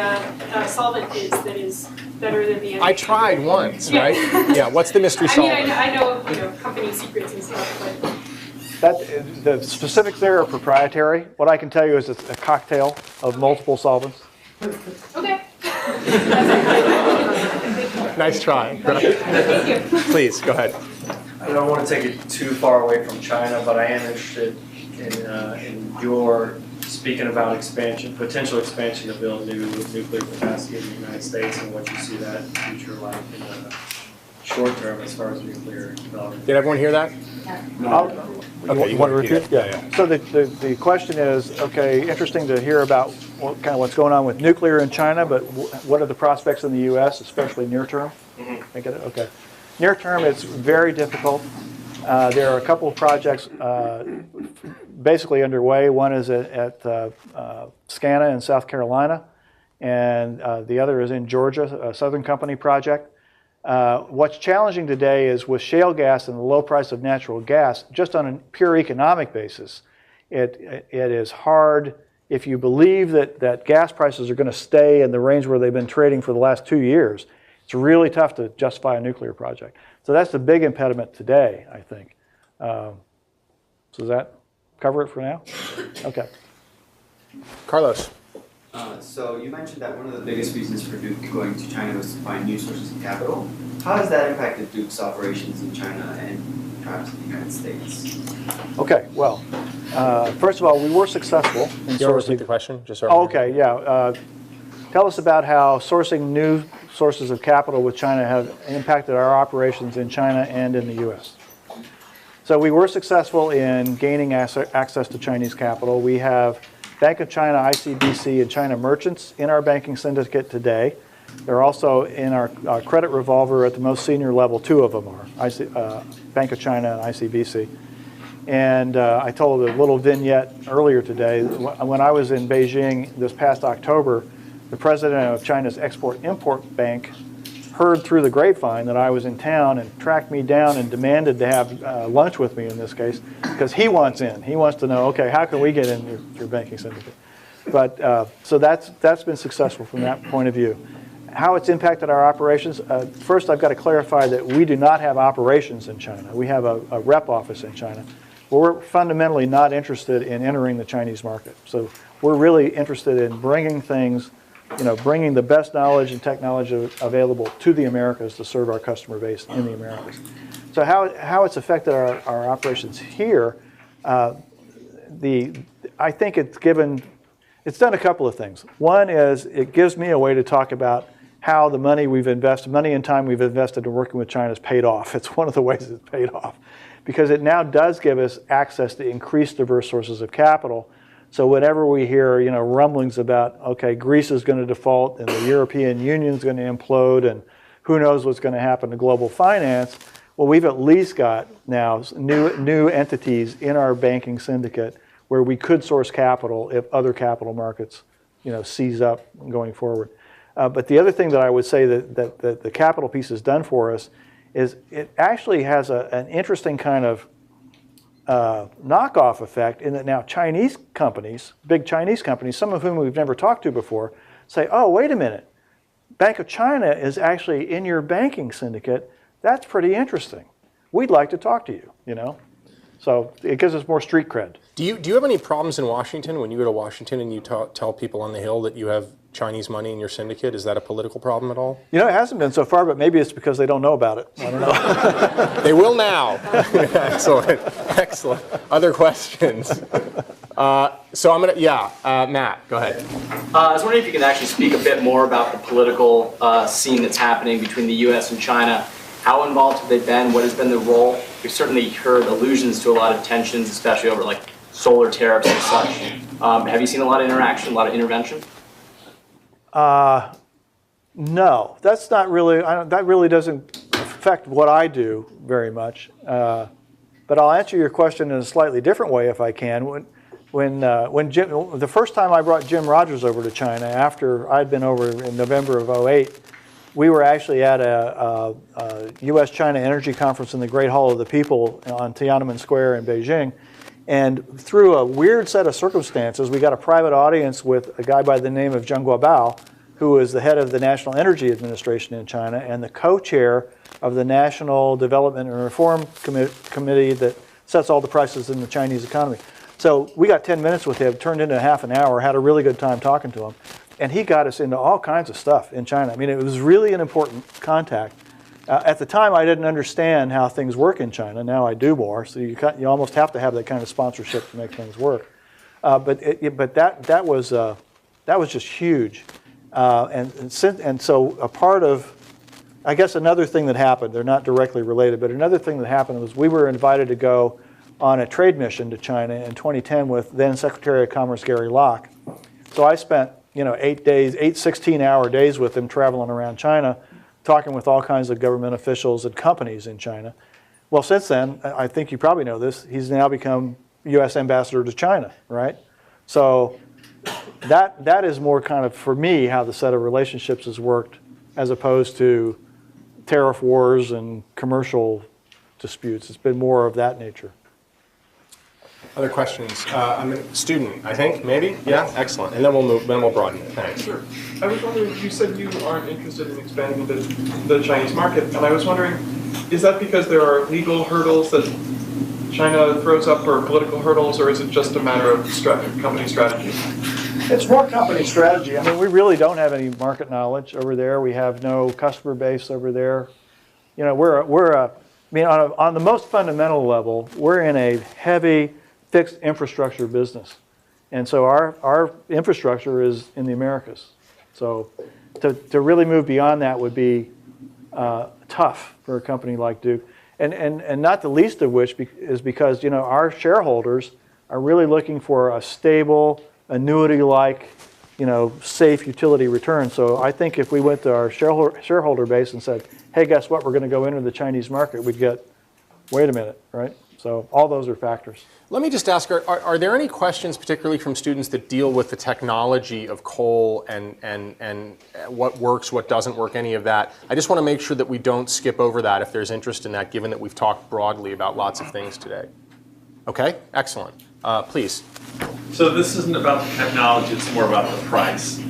solvent is that is better than the energy. I tried once, right? Yeah, what's the mystery solvent? I know company secrets and stuff, but... The specifics there are proprietary. What I can tell you is it's a cocktail of multiple solvents. Okay. Nice try. Thank you. Please, go ahead. I don't want to take it too far away from China, but I am interested in your speaking about potential expansion to build new nuclear capacity in the United States, and what you see that future like in the short term as far as nuclear development. Did everyone hear that? Okay, you want to repeat? Yeah. So the question is, okay, interesting to hear about what's going on with nuclear in China, but what are the prospects in the U.S., especially near term? I get it? Okay. Near term, it's very difficult. There are a couple of projects basically underway. One is at SCANA in South Carolina, and the other is in Georgia, a Southern Company project. What's challenging today is with shale gas and the low price of natural gas, just on a pure economic basis, it is hard if you believe that gas prices are going to stay in the range where they've been trading for the last 2 years. It's really tough to justify a nuclear project. So that's the big impediment today, I think. So is that cover it for now? Okay. Carlos. So you mentioned that one of the biggest reasons for Duke going to China was to find new sources of capital. How has that impacted Duke's operations in China and perhaps in the United States? Okay, well, first of all, we were successful in Do you want to repeat sourcing. the question? Just so Oh, okay, yeah. Tell us about how sourcing new sources of capital with China have impacted our operations in China and in the U.S. So we were successful in gaining access to Chinese capital. We have Bank of China, ICBC, and China merchants in our banking syndicate today. They're also in our credit revolver at the most senior level. Two of them are Bank of China and ICBC. And I told a little vignette earlier today. When I was in Beijing this past October, the president of China's Export-Import Bank heard through the grapevine that I was in town and tracked me down and demanded to have lunch with me in this case, because he wants in. He wants to know, okay, how can we get in your banking syndicate? But so that's been successful from that point of view. How it's impacted our operations, first I've got to clarify that we do not have operations in China. We have a rep office in China. We're fundamentally not interested in entering the Chinese market. So we're really interested in bringing things, bringing the best knowledge and technology available to the Americas to serve our customer base in the Americas. So how it's affected our operations here, I think it's done a couple of things. One is it gives me a way to talk about how the money and time we've invested in working with China has paid off. It's one of the ways it's paid off, because it now does give us access to increased diverse sources of capital. So whenever we hear, rumblings about, okay, Greece is going to default and the European Union is going to implode and who knows what's going to happen to global finance, well, we've at least got now new entities in our banking syndicate where we could source capital if other capital markets, seize up going forward. But the other thing that I would say that the capital piece has done for us is it actually has an interesting kind of knockoff effect in that now Chinese companies, big Chinese companies, some of whom we've never talked to before, say, oh, wait a minute, Bank of China is actually in your banking syndicate. That's pretty interesting. We'd like to talk to you, So it gives us more street cred. Do you have any problems in Washington when you go to Washington and you tell people on the Hill that you have Chinese money in your syndicate? Is that a political problem at all? It hasn't been so far, but maybe it's because they don't know about it. I don't know. They will now. Excellent. Excellent. Other questions? So I'm going to, Matt, go ahead. I was wondering if you can actually speak a bit more about the political scene that's happening between the U.S. and China. How involved have they been? What has been the role? We've certainly heard allusions to a lot of tensions, especially over solar tariffs and such. Have you seen a lot of interaction, a lot of intervention? No, that's not really. That really doesn't affect what I do very much. But I'll answer your question in a slightly different way if I can. The first time I brought Jim Rogers over to China after I'd been over in November of '08, we were actually at a U.S.-China Energy Conference in the Great Hall of the People on Tiananmen Square in Beijing. And through a weird set of circumstances, we got a private audience with a guy by the name of Zheng Guobao, who is the head of the National Energy Administration in China and the co-chair of the National Development and Reform Committee that sets all the prices in the Chinese economy. So we got 10 minutes with him, turned into half an hour, had a really good time talking to him. And he got us into all kinds of stuff in China. I mean, it was really an important contact. At the time, I didn't understand how things work in China. Now I do more. So you almost have to have that kind of sponsorship to make things work. But that was just huge. And so a part of, I guess another thing that happened, they're not directly related, but another thing that happened was we were invited to go on a trade mission to China in 2010 with then Secretary of Commerce Gary Locke. So I spent 8 16-hour days with him traveling around China, talking with all kinds of government officials and companies in China. Well, since then, I think you probably know this, he's now become U.S. ambassador to China, right? So that is more kind of, for me, how the set of relationships has worked as opposed to tariff wars and commercial disputes. It's been more of that nature. Other questions? I'm a student, I think, maybe? Yeah, excellent. And then we'll broaden it. Thanks. Sure. I was wondering, you said you aren't interested in expanding the Chinese market, and I was wondering, is that because there are legal hurdles that China throws up or political hurdles, or is it just a matter of company strategy? It's more company strategy. I mean, we really don't have any market knowledge over there. We have no customer base over there. You know, on the most fundamental level, we're in a heavy fixed infrastructure business. And so our infrastructure is in the Americas. So to really move beyond that would be tough for a company like Duke. And not the least of which is because, you know, our shareholders are really looking for a stable, annuity-like, you know, safe utility return. So I think if we went to our shareholder base and said, hey, guess what, we're going to go into the Chinese market, we'd get, wait a minute, right? So all those are factors. Let me just ask, are there any questions, particularly from students, that deal with the technology of coal and what works, what doesn't work, any of that? I just want to make sure that we don't skip over that if there's interest in that, given that we've talked broadly about lots of things today. Okay, excellent. Please. So this isn't about the technology, it's more about the price.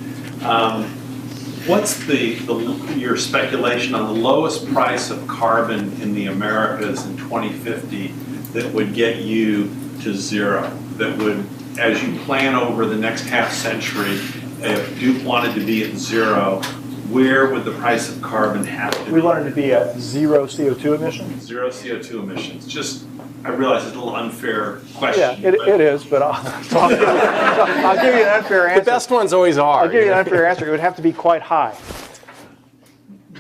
What's your speculation on the lowest price of carbon in the Americas in 2050 that would get you to zero? That would, as you plan over the next half century, if Duke wanted to be at zero, where would the price of carbon have to be? We wanted to be at zero CO2 emissions. Zero CO2 emissions. Just, I realize it's a little unfair question. Yeah, it is, but I'll give you an unfair answer. The best ones always are. I'll give you an unfair answer. It would have to be quite high.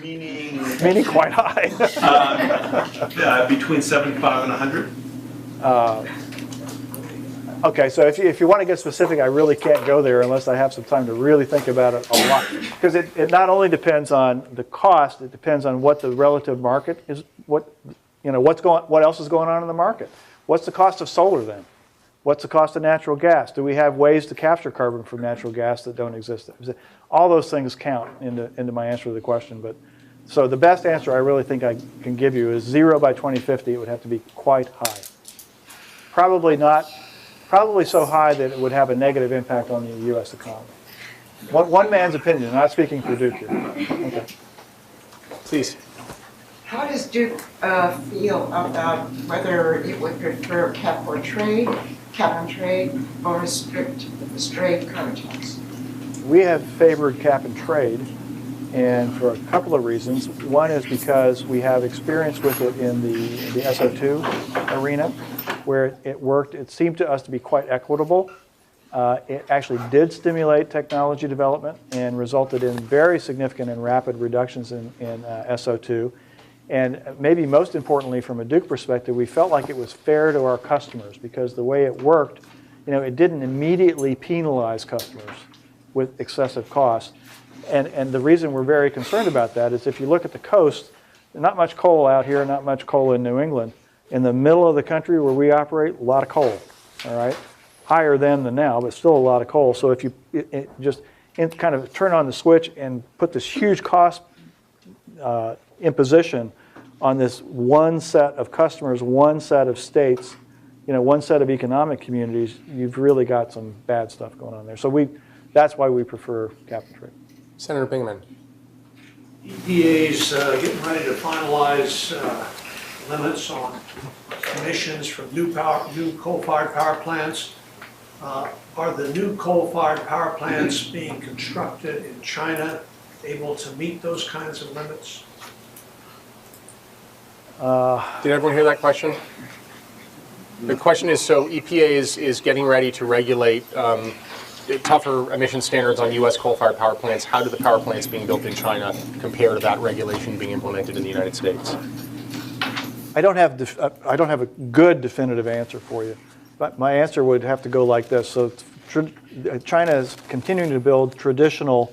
Meaning quite high. Between 75 and 100? Okay, so if you want to get specific, I really can't go there unless I have some time to really think about it a lot. Because it not only depends on the cost, it depends on what the relative market is, what else is going on in the market. What's the cost of solar then? What's the cost of natural gas? Do we have ways to capture carbon from natural gas that don't exist? All those things count into my answer to the question. But so the best answer I really think I can give you is zero by 2050. It would have to be quite high. Probably so high that it would have a negative impact on the U.S. economy. One man's opinion, not speaking for Duke here. Okay. Please. How does Duke feel about whether it would prefer cap and trade, or straight carbon tax? We have favored cap and trade, and for a couple of reasons. One is because we have experience with it in the SO2 arena, where it worked. It seemed to us to be quite equitable. It actually did stimulate technology development and resulted in very significant and rapid reductions in SO2. And maybe most importantly, from a Duke perspective, we felt like it was fair to our customers because the way it worked, you know, it didn't immediately penalize customers with excessive costs. And the reason we're very concerned about that is if you look at the coast, not much coal out here, not much coal in New England. In the middle of the country where we operate, a lot of coal, all right? Higher then than now, but still a lot of coal. So if you just kind of turn on the switch and put this huge cost imposition on this one set of customers, one set of states, you know, one set of economic communities, you've really got some bad stuff going on there. So that's why we prefer cap and trade. Senator Bingaman. EPA's getting ready to finalize limits on emissions from new coal-fired power plants. Are the new coal-fired power plants being constructed in China able to meet those kinds of limits? Did everyone hear that question? The question is, so EPA is getting ready to regulate tougher emission standards on U.S. coal-fired power plants. How do the power plants being built in China compare to that regulation being implemented in the United States? I don't have a good definitive answer for you, but my answer would have to go like this. So China is continuing to build traditional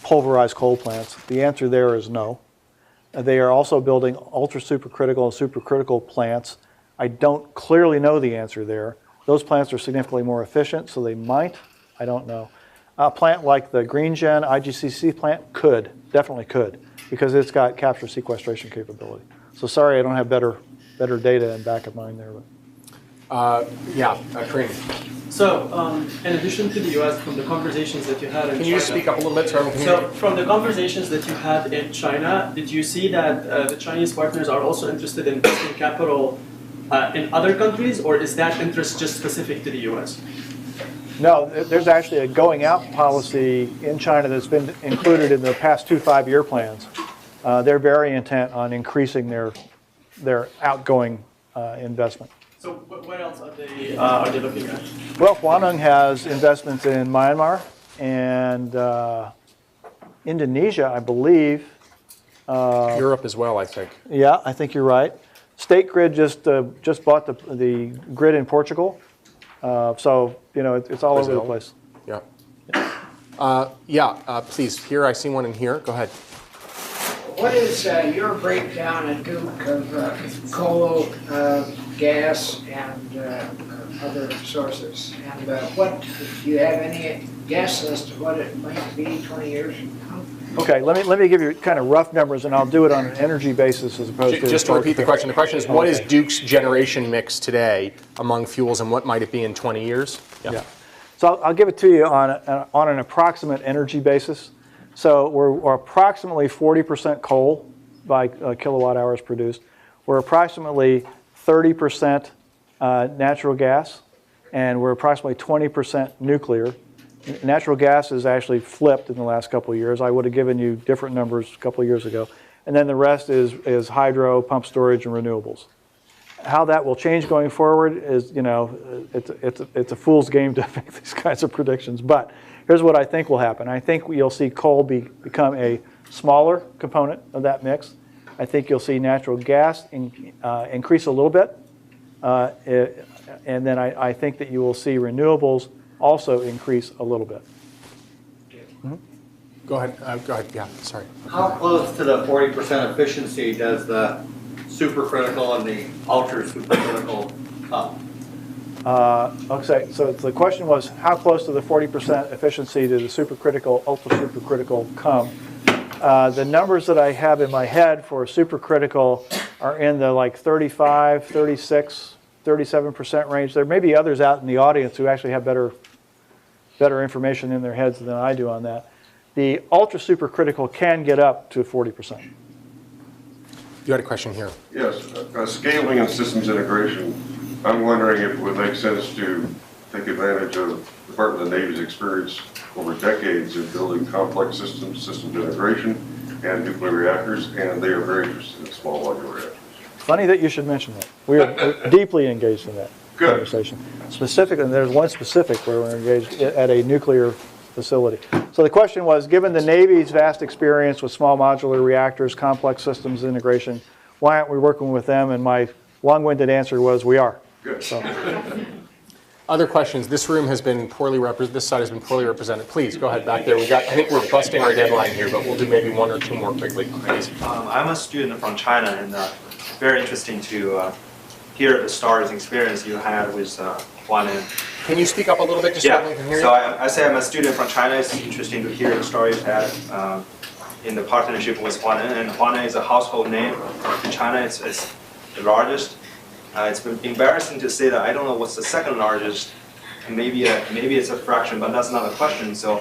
pulverized coal plants. The answer there is no. They are also building ultra-supercritical and supercritical plants. I don't clearly know the answer there. Those plants are significantly more efficient, so they might. I don't know. A plant like the GreenGen IGCC plant definitely could, because it's got capture sequestration capability. So sorry, I don't have better data in back of mind there. But. Kareem. So, in addition to the U.S., from the conversations that you had in China... Can you speak up a little bit so everyone can hear you? So, from the conversations that you had in China, did you see that the Chinese partners are also interested in investing capital in other countries, or is that interest just specific to the US? No, there's actually a going out policy in China that's been included in the past 2 5-year plans. They're very intent on increasing their outgoing investment. So what else are they looking at? Well, Huaneng has investments in Myanmar and Indonesia, I believe. Europe as well, I think. Yeah, I think you're right. State Grid just bought the grid in Portugal. So, you know, it's all over the place. Yeah. Please, here, I see one in here. Go ahead. What is your breakdown at Duke of coal, gas, and other sources? And what, do you have any guess as to what it might be 20 years from now? Okay, let me give you kind of rough numbers, and I'll do it on an energy basis as opposed to... Just to repeat the question is, what is Duke's generation mix today among fuels, and what might it be in 20 years? Yeah. So I'll give it to you on an approximate energy basis. So we're approximately 40% coal by kilowatt hours produced. We're approximately 30% natural gas, and we're approximately 20% nuclear. Natural gas is actually flipped in the last couple of years. I would have given you different numbers a couple of years ago. And then the rest is hydro, pump storage, and renewables. How that will change going forward is, you know, it's a fool's game to make these kinds of predictions. But here's what I think will happen. I think you'll see coal become a smaller component of that mix. I think you'll see natural gas increase a little bit. And then I think that you will see renewables also increase a little bit. Mm-hmm. Go ahead. Yeah, sorry. How close to the 40% efficiency does the supercritical and the ultra supercritical come? Okay, so the question was, how close to the 40% efficiency do the supercritical, ultra supercritical come? The numbers that I have in my head for supercritical are in the like 35, 36, 37% range. There may be others out in the audience who actually have better information in their heads than I do on that. The ultra supercritical can get up to 40%. You had a question here. Yes, scaling and systems integration. I'm wondering if it would make sense to take advantage of the Department of the Navy's experience over decades in building complex systems integration, and nuclear reactors, and they are very interested in small modular reactors. Funny that you should mention that. We're deeply engaged in that conversation. Specifically, there's one specific where we're engaged at a nuclear facility. So the question was, given the Navy's vast experience with small modular reactors, complex systems integration, why aren't we working with them? And my long-winded answer was, we are. Good. So. Other questions? This room has been poorly represented. This side has been poorly represented. Please go ahead back there. I think we're busting our deadline here, but we'll do maybe one or two more quickly. I'm a student from China, and very interesting to hear the stories and experience you had with Huaneng. Can you speak up a little bit just so I can hear you? So I say I'm a student from China. It's interesting to hear the stories you had in the partnership with Huaneng. And Huaneng is a household name in China. It's the largest. It's been embarrassing to say that I don't know what's the second largest. Maybe it's a fraction, but that's not a question. So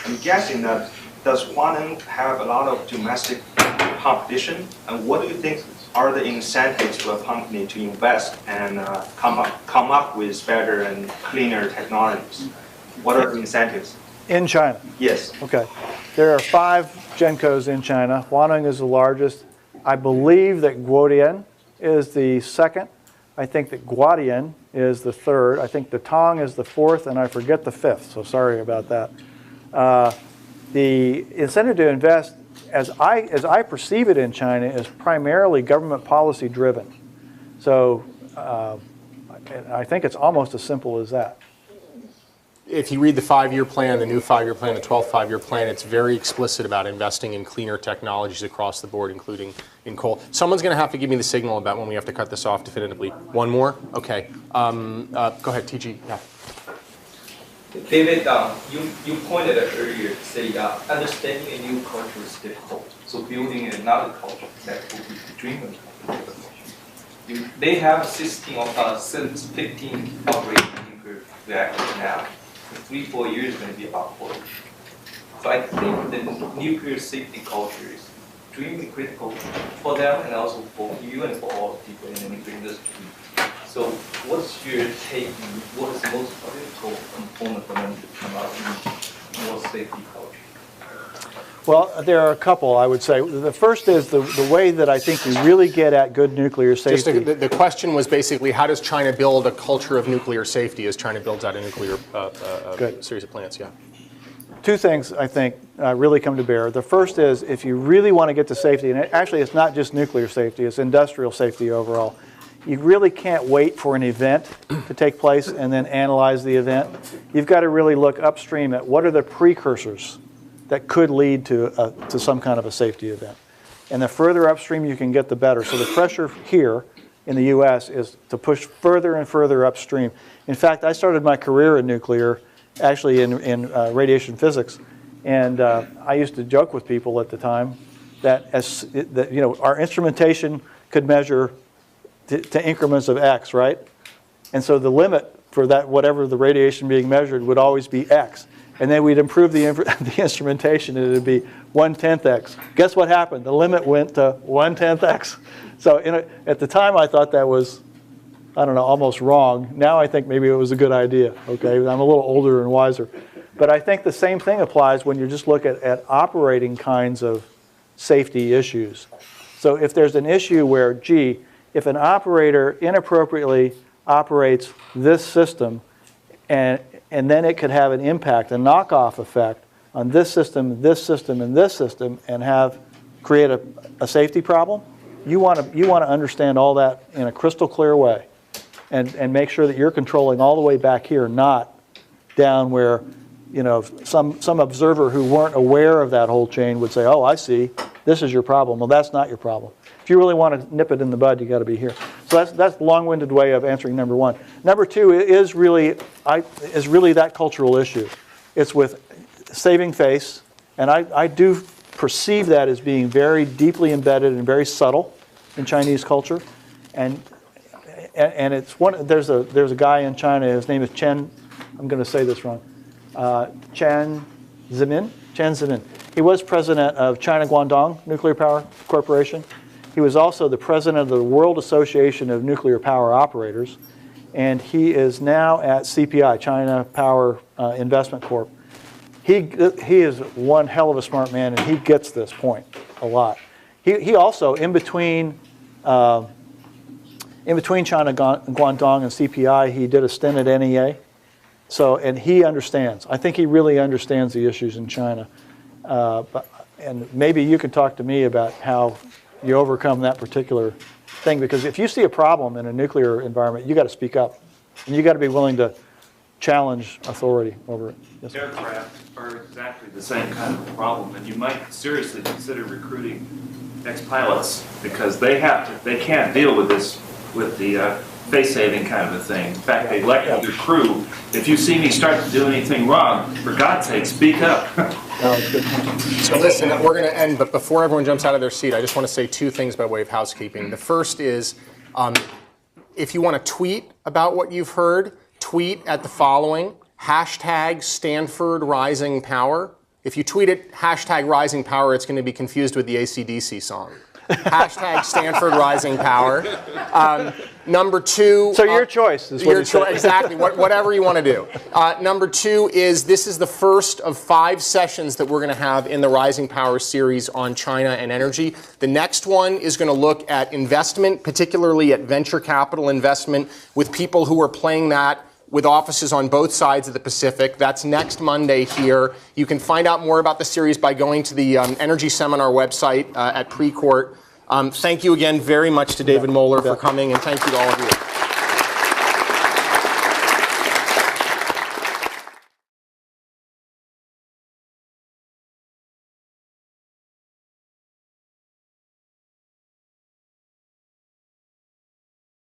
I'm guessing that does Huaneng have a lot of domestic competition? And what do you think are the incentives for a company to invest and come up with better and cleaner technologies? What are the incentives? In China? Yes. Okay. There are 5 GenCos in China. Huaneng is the largest. I believe that Guodian is the second. I think that Guadian is the third. I think Datong is the fourth, and I forget the fifth, so sorry about that. The incentive to invest, as I perceive it in China, is primarily government policy driven. So I think it's almost as simple as that. If you read the 5-year plan, the new 5-year plan, the 12th 5-year plan, it's very explicit about investing in cleaner technologies across the board, including in coal. Someone's going to have to give me the signal about when we have to cut this off definitively. One more? Okay. Go ahead, TG. Yeah. David, you pointed out earlier to say understanding a new culture is difficult. So building another culture that will be the dream culture. They have 15 operating nuclear reactors now. In 3-4 years, going to be about 40. So I think the nuclear safety culture is extremely critical for them and also for you and for all people in the nuclear industry. So what's your take, what is the most critical component for them to come out in more safety culture? Well, there are a couple, I would say. The first is the way that I think you really get at good nuclear safety. Just the question was basically, how does China build a culture of nuclear safety as China builds out a nuclear series of plants? Yeah. Two things, I think, really come to bear. The first is, if you really want to get to safety, and actually it's not just nuclear safety, it's industrial safety overall, you really can't wait for an event to take place and then analyze the event. You've got to really look upstream at what are the precursors that could lead to some kind of a safety event. And the further upstream you can get, the better. So the pressure here in the US is to push further and further upstream. In fact, I started my career in nuclear, actually in radiation physics. And I used to joke with people at the time that, our instrumentation could measure to increments of X, right? And so the limit for that, whatever the radiation being measured, would always be X. And then we'd improve the instrumentation, and it would be 1/10 X. Guess what happened? The limit went to 1/10 X. So at the time, I thought that was, I don't know, almost wrong. Now I think maybe it was a good idea, okay? I'm a little older and wiser. But I think the same thing applies when you just look at operating kinds of safety issues. So if there's an issue where, gee, if an operator inappropriately operates this system, and then it could have an impact, a knockoff effect on this system, and this system, and create a safety problem, you want to understand all that in a crystal clear way, and make sure that you're controlling all the way back here, not down where, some observer who weren't aware of that whole chain would say, oh, I see, this is your problem. Well, that's not your problem. If you really want to nip it in the bud, you got to be here. So that's the long-winded way of answering number one. Number two is really that cultural issue. It's with saving face, and I do perceive that as being very deeply embedded and very subtle in Chinese culture. And it's there's a guy in China. His name is Chen. I'm going to say this wrong. Chen Zemin. He was president of China Guangdong Nuclear Power Corporation. He was also the president of the World Association of Nuclear Power Operators, and he is now at CPI, China Power Investment Corp. He is one hell of a smart man, and he gets this point a lot. He also, in between China Guangdong and CPI, he did a stint at NEA. And he understands. I think he really understands the issues in China. And maybe you could talk to me about how you overcome that particular thing, because if you see a problem in a nuclear environment, you got to speak up, and you got to be willing to challenge authority over it. Yes, aircraft are exactly the same kind of problem, and you might seriously consider recruiting ex-pilots, because they can't deal with this, with the face-saving kind of a thing. In fact, they let their crew, if you see me start to do anything wrong, for God's sake, speak up. So listen, we're going to end, but before everyone jumps out of their seat, I just want to say two things by way of housekeeping. The first is, if you want to tweet about what you've heard, tweet at the following, #StanfordRisingPower. If you tweet it #RisingPower, it's going to be confused with the AC/DC song. #StanfordRisingPower. Number two. So your choice is what your choice, exactly. Whatever you want to do. Number two is this is the first of 5 sessions that we're going to have in the Rising Power series on China and energy. The next one is going to look at investment, particularly at venture capital investment, with people who are playing that with offices on both sides of the Pacific. That's next Monday here. You can find out more about the series by going to the Energy Seminar website at Precourt. Thank you again very much to David Mohler for coming, and thank you to all of you.